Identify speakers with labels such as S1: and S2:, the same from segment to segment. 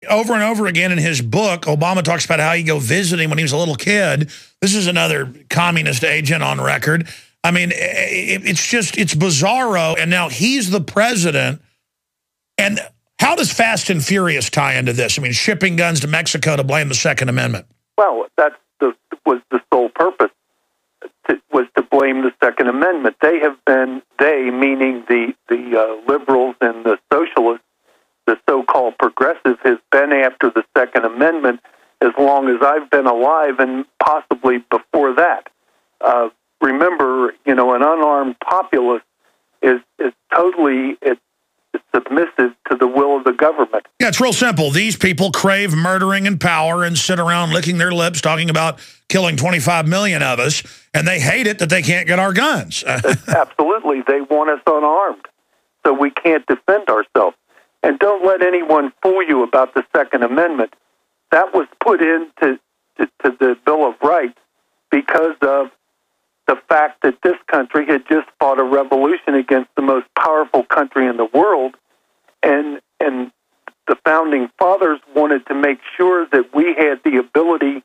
S1: over and over again in his book, Obama talks about how he go visiting when he was a little kid. This is another communist agent on record. I mean, it's bizarro. And now he's the president. And how does Fast and Furious tie into this? I mean, shipping guns to Mexico to blame the Second Amendment.
S2: Well, that was the sole purpose, was to blame the Second Amendment. They have been, meaning the liberals and the socialists, the so-called progressive, has been after the Second Amendment as long as I've been alive, and possibly before that. Remember, an unarmed populace is totally submissive to the will of the government.
S1: Yeah, it's real simple. These people crave murdering and power and sit around licking their lips talking about killing 25 million of us, and they hate it that they can't get our guns.
S2: Absolutely. They want us unarmed, so we can't defend ourselves. And don't let anyone fool you about the Second Amendment. That was put into the Bill of Rights because of the fact that this country had just fought a revolution against the most powerful country in the world, and the Founding Fathers wanted to make sure that we had the ability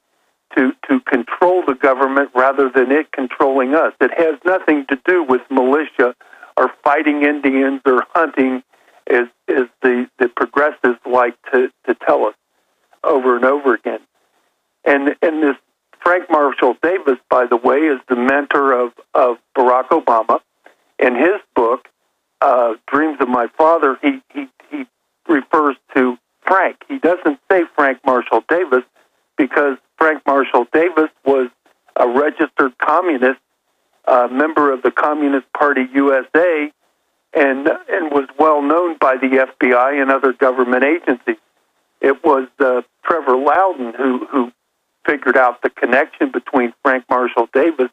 S2: to control the government rather than it controlling us. It has nothing to do with militia or fighting Indians or hunting, as the progressives like to tell us over and over again. And this Frank Marshall Davis, by the way, is the mentor of Barack Obama. In his book, Dreams of My Father, he refers to Frank. He doesn't say Frank Marshall Davis because Frank Marshall Davis was a registered communist, member of the Communist Party USA, and was well known by the FBI and other government agencies. It was Trevor Loudon who figured out the connection between Frank Marshall Davis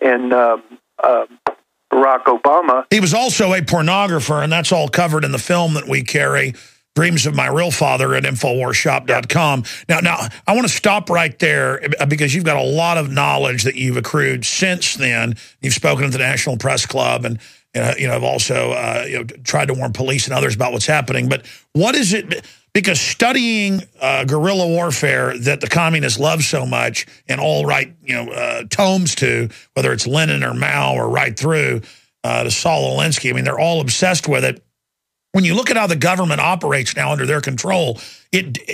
S2: and Barack Obama.
S1: He was also a pornographer, and that's all covered in the film that we carry, Dreams of My Real Father, at InfoWarsShop.com. Now, I want to stop right there because you've got a lot of knowledge that you've accrued since then. You've spoken at the National Press Club, and have also tried to warn police and others about what's happening. But what is it? Because studying guerrilla warfare that the communists love so much and all write tomes to, whether it's Lenin or Mao or right through to Saul Alinsky, I mean, they're all obsessed with it. When you look at how the government operates now under their control,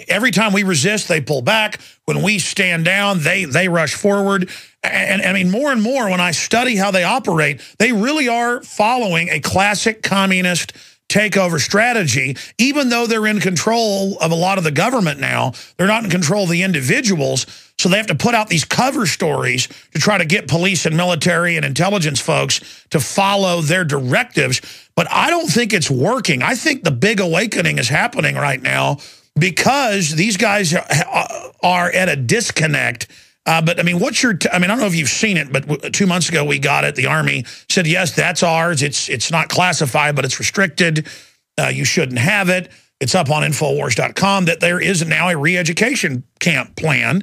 S1: every time we resist, they pull back. When we stand down, they rush forward. And I mean, more and more, when I study how they operate, they really are following a classic communist takeover strategy. Even though they're in control of a lot of the government now, they're not in control of the individuals. So they have to put out these cover stories to try to get police and military and intelligence folks to follow their directives. But I don't think it's working. I think the big awakening is happening right now because these guys are at a disconnect. But I mean, I don't know if you've seen it, but 2 months ago we got it. The Army said, yes, that's ours. It's not classified, but it's restricted. You shouldn't have it. It's up on Infowars.com that there is now a re-education camp plan.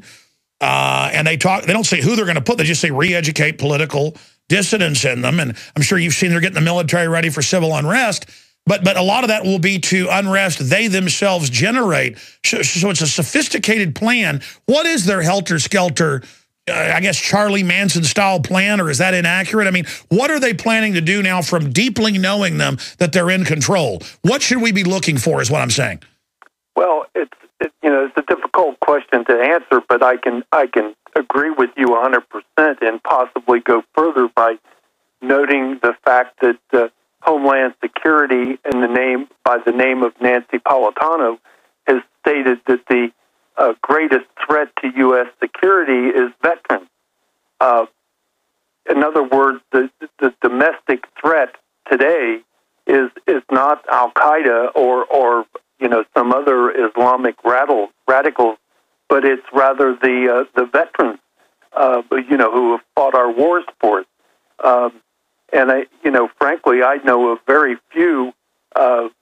S1: And they don't say who they're going to put. They just say re-educate political dissidents in them. And I'm sure you've seen they're getting the military ready for civil unrest. But a lot of that will be to unrest they themselves generate. So it's a sophisticated plan. What is their helter-skelter, I guess, Charlie Manson-style plan, or is that inaccurate? I mean, what are they planning to do now from deeply knowing them that they're in control? What should we be looking for is what I'm saying.
S2: Well, it's a difficult question to answer, but I can agree with you 100% and possibly go further by noting the fact that Homeland Security, by the name of Nancy Napolitano, has stated that the greatest threat to U.S. security is veterans. In other words, the domestic threat today is not Al Qaeda or some other Islamic radicals, but it's rather the veterans who have fought our wars for us. And frankly, I know of very few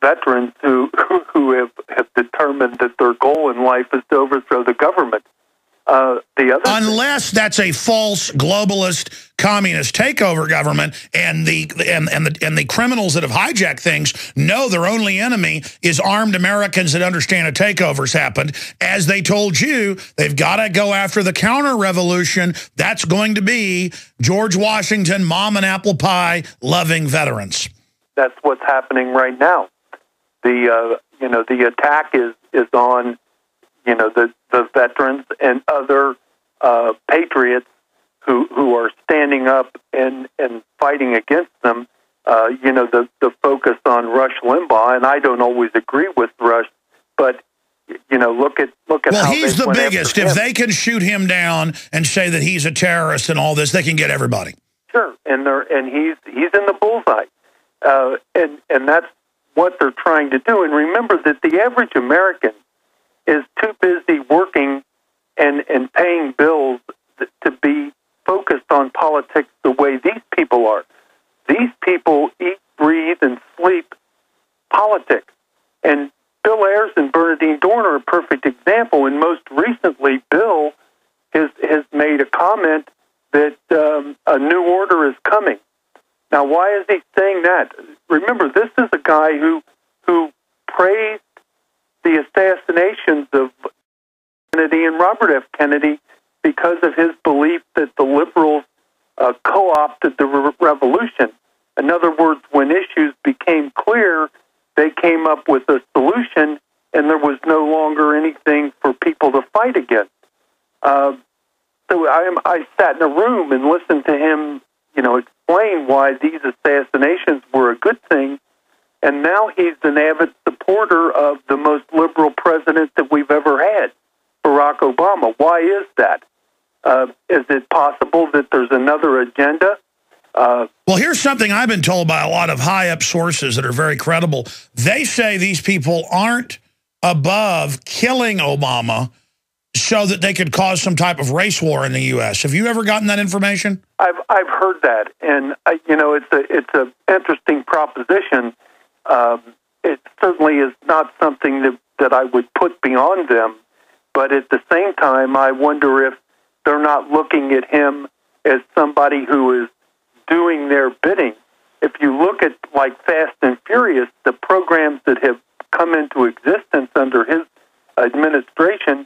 S2: veterans who have determined that their goal in life is to overthrow the government. The other
S1: unless that's a false globalist communist takeover government, and the criminals that have hijacked things know their only enemy is armed Americans that understand a takeover's happened. As they told you, they've got to go after the counter-revolution. That's going to be George Washington, mom and apple pie, loving veterans.
S2: That's what's happening right now. The attack is on the veterans and other patriots who are standing up and fighting against them. The focus on Rush Limbaugh, and I don't always agree with Rush, but look at
S1: well,
S2: how
S1: he's
S2: they
S1: the
S2: went
S1: biggest.
S2: after
S1: If
S2: him.
S1: they can shoot him down and say that he's a terrorist and all this, they can get everybody.
S2: Sure, and he's in the bullseye, and that's what they're trying to do. And remember that the average American is too busy working and paying bills to be focused on politics the way these people are. These people eat, breathe, and sleep politics. And Bill Ayers and Bernadine Dorn are a perfect example. And most recently, Bill has made a comment that a new order is coming. Now, why is he saying that? Remember, this is a guy who praised the assassinations of Kennedy and Robert F. Kennedy because of his belief that the liberals co-opted the revolution. In other words, when issues became clear, they came up with a solution, and there was no longer anything for people to fight against. So I sat in a room and listened to him, explain why these assassinations were a good thing, and now he's an avid supporter of the most liberal president that we've ever had, Barack Obama. Why is that? Is it possible that there's another agenda?
S1: Well, here's something I've been told by a lot of high-up sources that are very credible. They say these people aren't above killing Obama so that they could cause some type of race war in the U.S. Have you ever gotten that information?
S2: I've heard that, and it's a interesting proposition. It certainly is not something that I would put beyond them, but at the same time, I wonder if they're not looking at him as somebody who is doing their bidding. If you look at, like, Fast and Furious, the programs that have come into existence under his administration,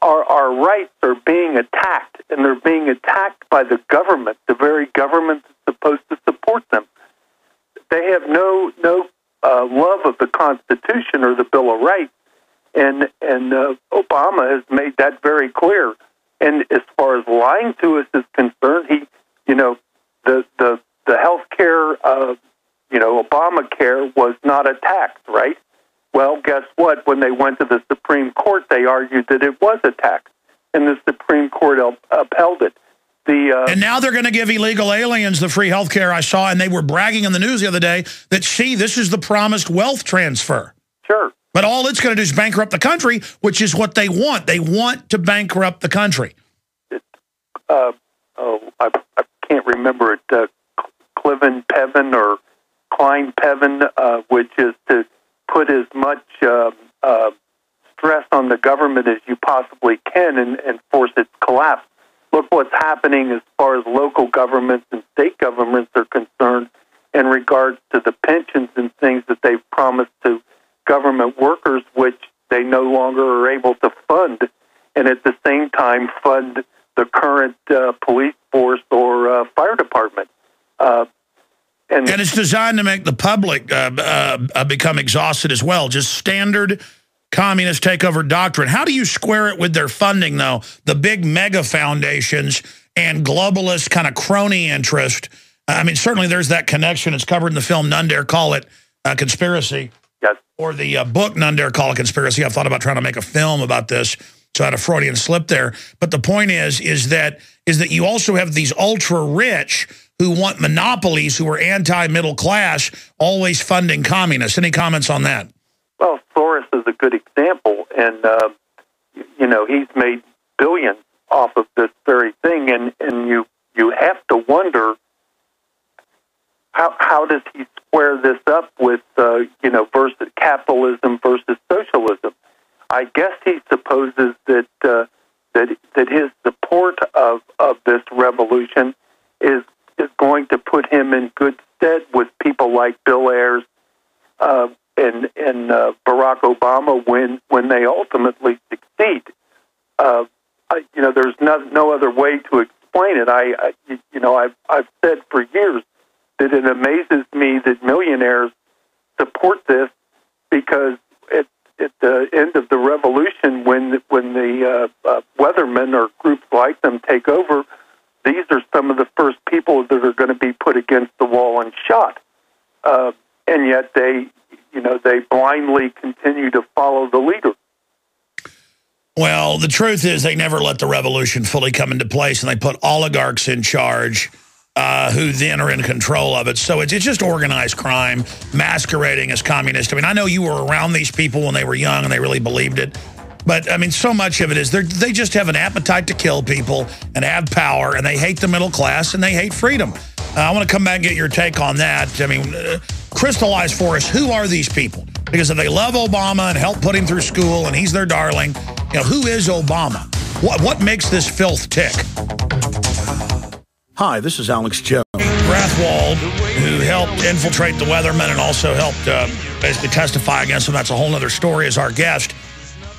S2: our rights are being attacked, and they're being attacked by the government, the very government that's supposed to support them. They have no love of the Constitution or the Bill of Rights, and Obama has made that very clear. And as far as lying to us is concerned, the health care, Obamacare was not attacked, right? Well, guess what? When they went to the Supreme Court, they argued that it was attacked, and the Supreme Court upheld it.
S1: And now they're going to give illegal aliens the free health care. I saw, and they were bragging in the news the other day that, see, this is the promised wealth transfer.
S2: Sure.
S1: But all it's going to do is bankrupt the country, which is what they want. They want to bankrupt the country.
S2: I can't remember it, Cliven Pevin or Klein Pevin, which is to put as much stress on the government as you possibly can and force its collapse. Look what's happening as far as local governments and state governments are concerned in regards to the pensions and things that they've promised to government workers, which they no longer are able to fund, and at the same time fund the current police force or fire department. And
S1: it's designed to make the public become exhausted as well. Just standard communist takeover doctrine. How do you square it with their funding, though? The big mega foundations and globalist kind of crony interest. I mean, certainly there's that connection. It's covered in the film None Dare Call It Conspiracy.
S2: Yes.
S1: Or the book None Dare Call It Conspiracy. I've thought about trying to make a film about this, so I had a Freudian slip there. But the point is that you also have these ultra-rich who want monopolies, who are anti-middle class, always funding communists. Any comments on that?
S2: Well, Soros is a good example, and he's made billions off of this very thing, and you have to wonder how does he square this up with versus capitalism versus socialism. I guess he supposes that that his support of this revolution is going to put him in good stead with people like Bill Ayers and Barack Obama when they ultimately succeed. There's no other way to explain it. I've said for years that it amazes me that millionaires support this, because at the end of the revolution, when the Weathermen or groups like them take over, these are some of the first people that are going to be put against the wall and shot. And yet they blindly continue to follow the leader.
S1: Well, the truth is they never let the revolution fully come into place, and they put oligarchs in charge who then are in control of it. So it's just organized crime masquerading as communist. I mean, I know you were around these people when they were young and they really believed it. But, I mean, so much of it is they just have an appetite to kill people and have power, and they hate the middle class, and they hate freedom. I want to come back and get your take on that. I mean, crystallize for us, who are these people? Because if they love Obama and help put him through school and he's their darling, who is Obama? What makes this filth tick?
S3: Hi, this is Alex Jones.
S1: Grathwohl, who helped infiltrate the Weathermen and also helped basically testify against them. That's a whole other story, as our guest.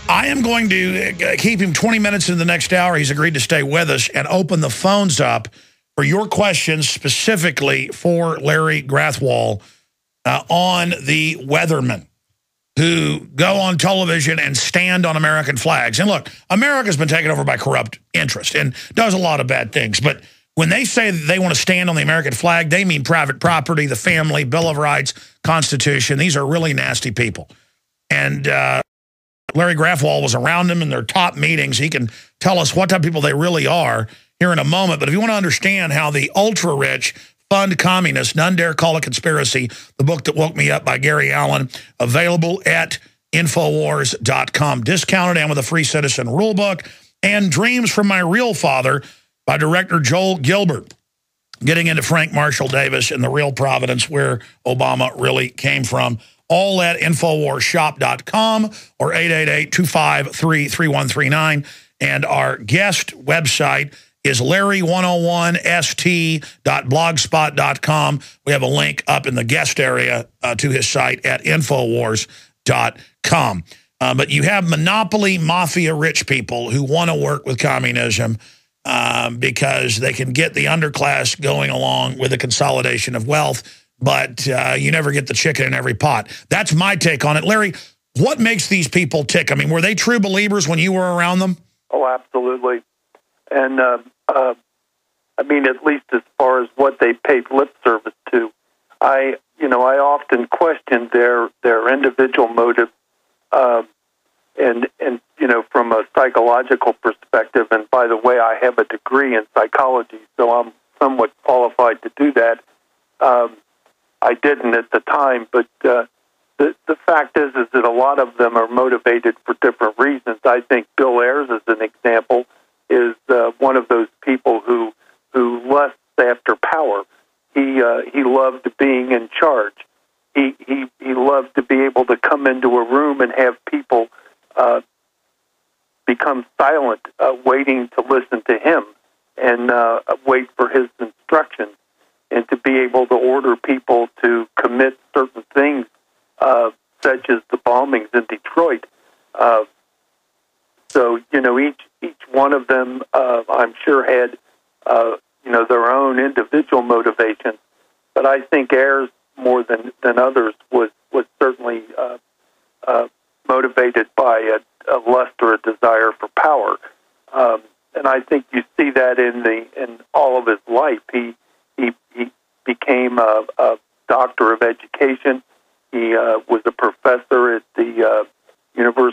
S1: I am going to keep him 20 minutes in the next hour. He's agreed to stay with us and open the phones up for your questions specifically for Larry Grathwohl on the Weathermen, who go on television and stand on American flags. And look, America's been taken over by corrupt interest and does a lot of bad things. But when they say that they want to stand on the American flag, they mean private property, the family, Bill of Rights, Constitution. These are really nasty people. And Larry Grathwohl was around them in their top meetings. He can tell us what type of people they really are here in a moment. But if you want to understand how the ultra-rich fund communists, none dare call it conspiracy, the book that woke me up by Gary Allen, available at Infowars.com. Discounted and with a free citizen rule book. And Dreams from My Real Father by director Joel Gilbert, getting into Frank Marshall Davis and the real Providence, where Obama really came from. All at InfoWarsShop.com or 888-253-3139. And our guest website is Larry101st.blogspot.com. We have a link up in the guest area to his site at Infowars.com. But you have monopoly mafia rich people who want to work with communism because they can get the underclass going along with the consolidation of wealth, but you never get the chicken in every pot. That's my take on it. Larry, what makes these people tick? I mean, were they true believers when you were around them?
S2: Oh, absolutely. And, I mean, at least as far as what they paid lip service to, I often questioned their individual motives, and from a psychological perspective. And by the way, I have a degree in psychology, so I'm somewhat qualified to do that. I didn't at the time, but the fact is that a lot of them are motivated for different reasons. I think Bill Ayers, as an example, is one of those people who lusts after power. He loved being in charge. He loved to be able to come into a room and have people become silent, waiting to listen to him and wait for his instructions, and to be able to order people to commit certain things, such as the bombings in Detroit. So, each one of them, I'm sure, had, their own individual motivations. But I think Ayers, more than others, was certainly motivated by a lust or a desire for power. And I think you see that in all of his life. He became a doctor of education. He was a professor at the University